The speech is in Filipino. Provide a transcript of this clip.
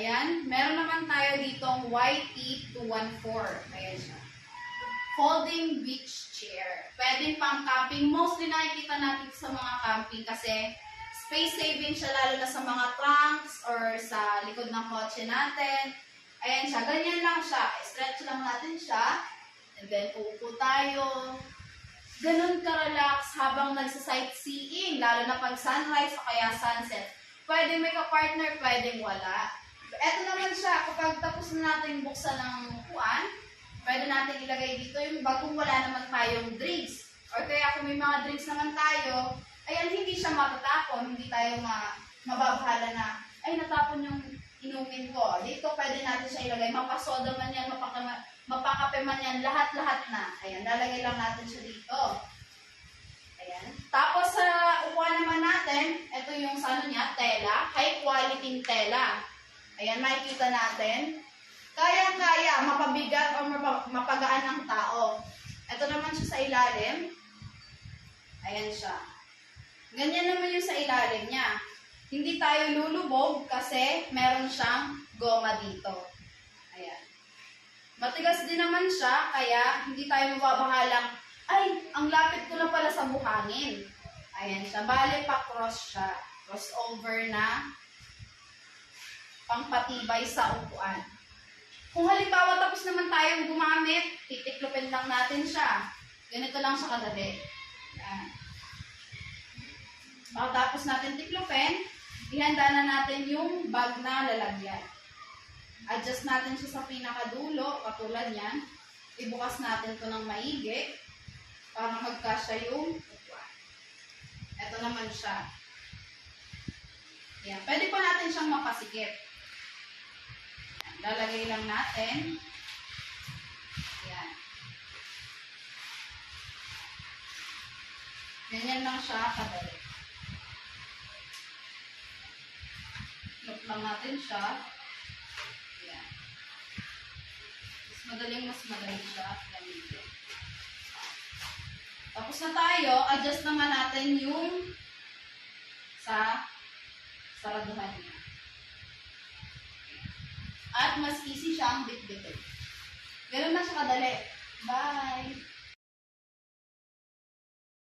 Ayan. Meron naman tayo ditong YT214. Ayan siya. Folding beach chair. Pwede pang camping. Mostly nakikita natin sa mga camping kasi space saving siya lalo na sa mga trunks or sa likod ng kotse natin. Ayan siya. Ganyan lang siya. Stretch lang natin siya. And then uupo tayo. Ganun ka-relax habang nagsa-sightseeing. Lalo na pag sunrise o kaya sunset. Pwede may ka-partner, pwedeng wala. Ito naman siya. Kapag tapos na natin buksan ng upuan, pwede natin ilagay dito yung bagong wala naman tayong drinks. Or kaya kung may mga drinks naman tayo, ayan, hindi siya matatapon. Hindi tayo mababahala na, ay, natapon yung inumin ko. Dito pwede natin siya ilagay. Mapasoda man yan, mapakape man yan, lahat-lahat na. Ayan, lalagay lang natin siya dito. Ayan. Tapos sa upuan naman natin, ito yung sa ano niya, tela. High quality tela. Ayan, makikita natin. Kayang-kaya, mapabigat o mapagaan ng tao. Ito naman siya sa ilalim. Ayan siya. Ganyan naman yung sa ilalim niya. Hindi tayo lulubog kasi meron siyang goma dito. Ayan. Matigas din naman siya, kaya hindi tayo mababahalang, ay, ang lapit ko na pala sa buhangin. Ayan siya. Bale, pa-cross siya. Crossover na pangpatibay sa upuan. Kung halimbawa tapos naman tayong gumamit, titiklopin lang natin siya. Ganito lang siya kadali. Yan. Pagkatapos natin tiklopin, ihanda na natin yung bag na lalagyan. Adjust natin siya sa pinakadulo, katulad yan. Ibukas natin to ng maigi para magkasya yung upuan. Ito naman siya. Yan. Pwede pa natin siyang mapasikip. Lalagay lang natin. Ayan. Ganyan lang siya kadali. Look lang natin siya. Ayan. Mas madali siya. Ganito. Tapos na tayo, adjust naman natin yung sa saraduhan niya. At mas easy siyang bitbitin. Ganun na siya kadali. Bye!